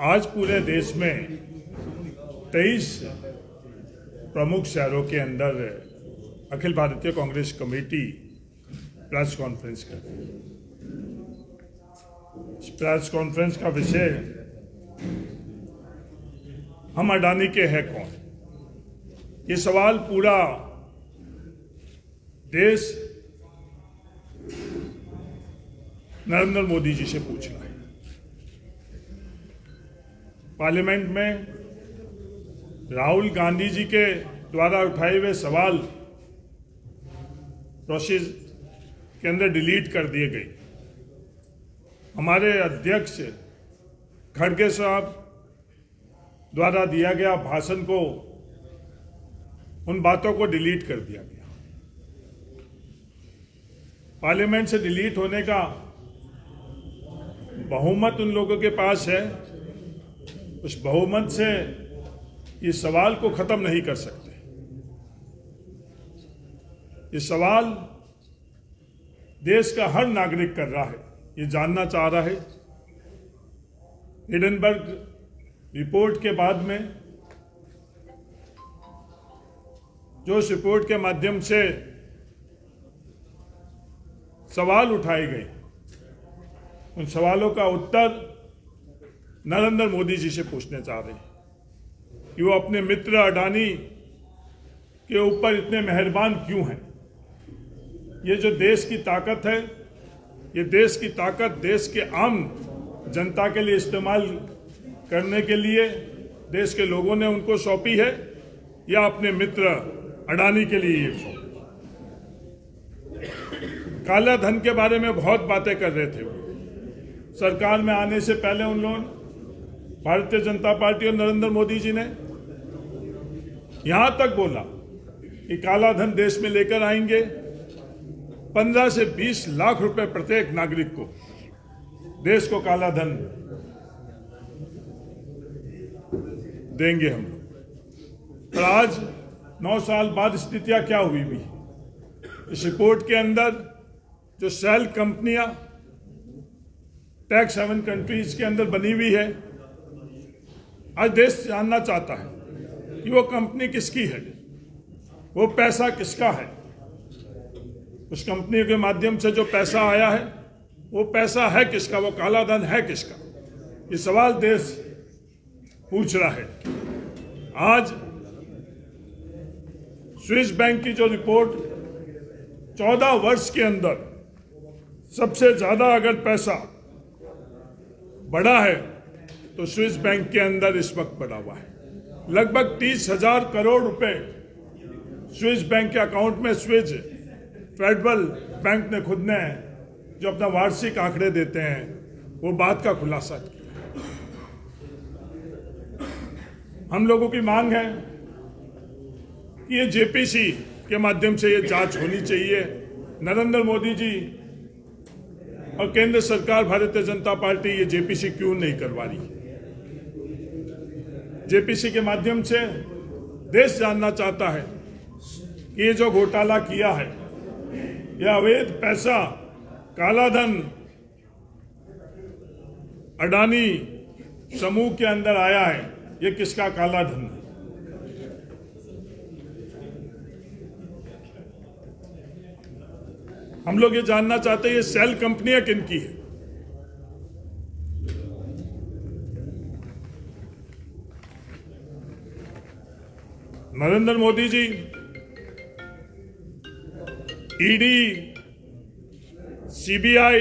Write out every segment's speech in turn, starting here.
आज पूरे देश में 23 प्रमुख शहरों के अंदर Akhil Bharatiya Congress committee press conference कर रही है। इस प्रेस कॉन्फ्रेंस का विषय हम अडानी के हैं कौन। ये सवाल पूरा देश नरेंद्र मोदी जी से पूछ रहा है। पार्लियामेंट में राहुल गांधी जी के द्वारा उठाए हुए सवाल प्रोसेस के अंदर डिलीट कर दिए गए। हमारे अध्यक्ष खड़गे साहब द्वारा दिया गया भाषण को, उन बातों को डिलीट कर दिया गया। पार्लियामेंट से डिलीट होने का बहुमत उन लोगों के पास है, उस बहुमत से ये सवाल को खत्म नहीं कर सकते। ये सवाल देश का हर नागरिक कर रहा है, ये जानना चाह रहा है। हिडनबर्ग रिपोर्ट के बाद में जो इस रिपोर्ट के माध्यम से सवाल उठाए गए, उन सवालों का उत्तर नरेंद्र मोदी जी से पूछने चाह रहे हैं कि वो अपने मित्र अडानी के ऊपर इतने मेहरबान क्यों हैं। ये जो देश की ताकत है, ये देश की ताकत देश के आम जनता के लिए इस्तेमाल करने के लिए देश के लोगों ने उनको सौंपी है, या अपने मित्र अडानी के लिए ये सौंपी। काला धन के बारे में बहुत बातें कर रहे थे। सरकार में आने से पहले उन लोगों, भारतीय जनता पार्टी और नरेंद्र मोदी जी ने यहां तक बोला कि काला धन देश में लेकर आएंगे, 15 से 20 लाख रुपए प्रत्येक नागरिक को देश को काला धन देंगे हम। पर आज 9 साल बाद स्थितियां क्या हुई भी। इस रिपोर्ट के अंदर जो सेल कंपनियां टैक्स हेवन कंट्रीज के अंदर बनी हुई है, आज देश जानना चाहता है कि वो कंपनी किसकी है, वो पैसा किसका है। उस कंपनी के माध्यम से जो पैसा आया है, वो पैसा है किसका, वो काला धन है किसका। ये सवाल देश पूछ रहा है। आज स्विस बैंक की जो रिपोर्ट 14 वर्ष के अंदर सबसे ज्यादा अगर पैसा बढ़ा है तो स्विस बैंक के अंदर इस वक्त बढ़ा हुआ है। लगभग 30,000 करोड़ रुपए स्विस बैंक के अकाउंट में स्विस फेडरल बैंक ने खुद ने जो अपना वार्षिक आंकड़े देते हैं, वो बात का खुलासा किया। हम लोगों की मांग है कि ये जेपीसी के माध्यम से ये जांच होनी चाहिए। नरेंद्र मोदी जी और केंद्र सरकार भारतीय जनता पार्टी ये जेपीसी क्यों नहीं करवा रही। जेपीसी के माध्यम से देश जानना चाहता है कि ये जो घोटाला किया है, यह अवैध पैसा, काला धन अडानी समूह के अंदर आया है, ये किसका काला धन है। हम लोग ये जानना चाहते हैं ये सेल कंपनियां किनकी है। नरेंद्र मोदी जी ईडी, सीबीआई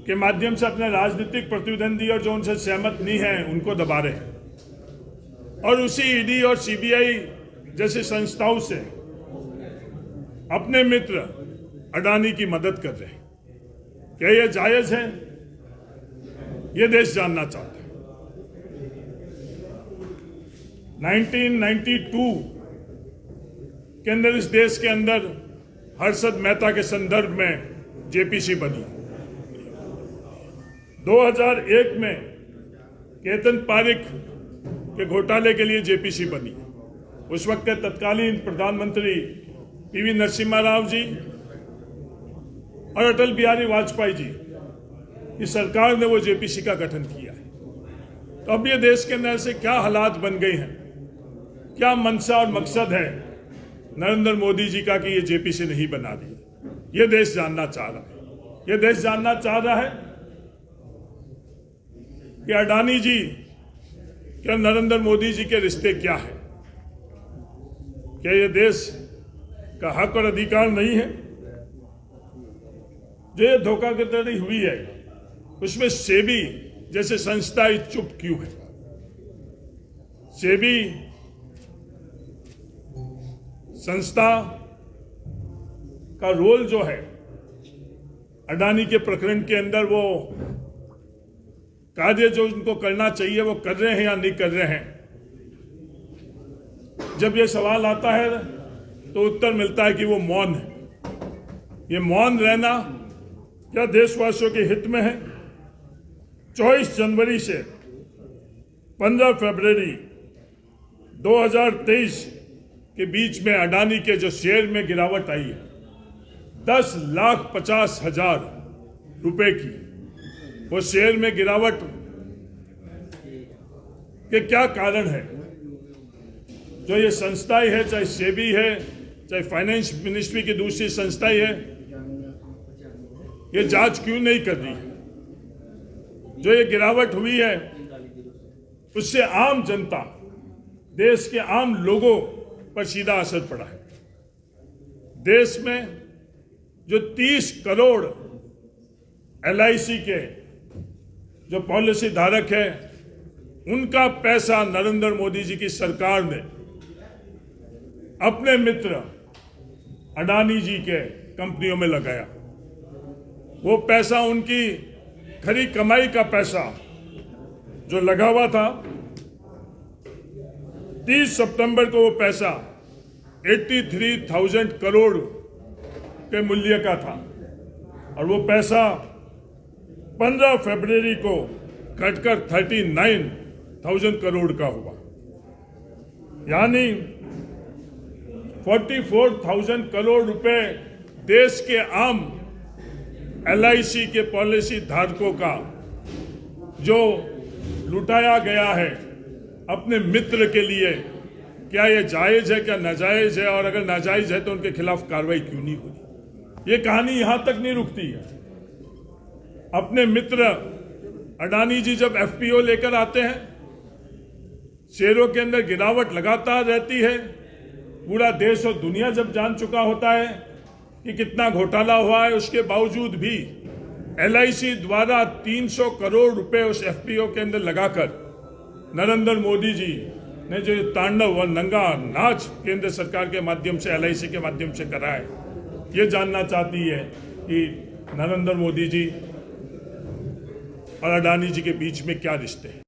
के माध्यम से अपने राजनीतिक प्रतिद्वंदी और जो उनसे सहमत नहीं है उनको दबा रहे हैं, और उसी ईडी और सीबीआई जैसी संस्थाओं से अपने मित्र अडानी की मदद कर रहे हैं। क्या यह जायज है? यह देश जानना चाहता है। 1992 के अंदर इस देश के अंदर हर्षद मेहता के संदर्भ में जेपीसी बनी। 2001 में केतन पारेख के घोटाले के लिए जेपीसी बनी। उस वक्त के तत्कालीन प्रधानमंत्री पीवी नरसिम्हा राव जी और अटल बिहारी वाजपेयी जी की सरकार ने वो जेपीसी का गठन किया है। तो अब ये देश के अंदर से क्या हालात बन गए हैं, क्या मंशा और मकसद है नरेंद्र मोदी जी का कि ये जेपी से नहीं बना दी, ये देश जानना चाह रहा है। ये देश जानना चाह रहा है कि अडानी जी क्या नरेंद्र मोदी जी के रिश्ते क्या है, क्या ये देश का हक और अधिकार नहीं है। जो ये धोखाधड़ी हुई है उसमें सेबी जैसे संस्था चुप क्यों है? सेबी संस्था का रोल जो है अडानी के प्रकरण के अंदर, वो कार्य जो उनको करना चाहिए वो कर रहे हैं या नहीं कर रहे हैं। जब ये सवाल आता है तो उत्तर मिलता है कि वो मौन है। ये मौन रहना क्या देशवासियों के हित में है? 24 जनवरी से 15 फरवरी 2023 के बीच में अडानी के जो शेयर में गिरावट आई है 10,50,000 रुपए की, वो शेयर में गिरावट के क्या कारण है? जो ये संस्थाएं है, चाहे सेबी है, चाहे फाइनेंस मिनिस्ट्री की दूसरी संस्थाएं है, ये जांच क्यों नहीं कर रही है? जो ये गिरावट हुई है उससे आम जनता, देश के आम लोगों पर सीधा असर पड़ा है। देश में जो 30 करोड़ LIC के जो पॉलिसी धारक है, उनका पैसा नरेंद्र मोदी जी की सरकार ने अपने मित्र अडानी जी के कंपनियों में लगाया। वो पैसा उनकी खरी कमाई का पैसा जो लगा हुआ था, 30 सितंबर को वो पैसा 83,000 करोड़ के मूल्य का था और वो पैसा 15 फरवरी को घटकर 39,000 करोड़ का हुआ। यानी 44,000 करोड़ रुपए देश के आम LIC के पॉलिसी धारकों का जो लुटाया गया है अपने मित्र के लिए, क्या ये जायज है, क्या नाजायज है? और अगर नाजायज है तो उनके खिलाफ कार्रवाई क्यों नहीं होती? ये कहानी यहां तक नहीं रुकती है। अपने मित्र अडानी जी जब FPO लेकर आते हैं, शेयरों के अंदर गिरावट लगातार रहती है। पूरा देश और दुनिया जब जान चुका होता है कि कितना घोटाला हुआ है, उसके बावजूद भी LIC द्वारा 300 करोड़ रुपए उस FPO के अंदर लगाकर नरेंद्र मोदी जी ने जो तांडव और नंगा नाच केंद्र सरकार के माध्यम से, LIC के माध्यम से करा है, ये जानना चाहती है कि नरेंद्र मोदी जी और अडानी जी के बीच में क्या रिश्ते हैं।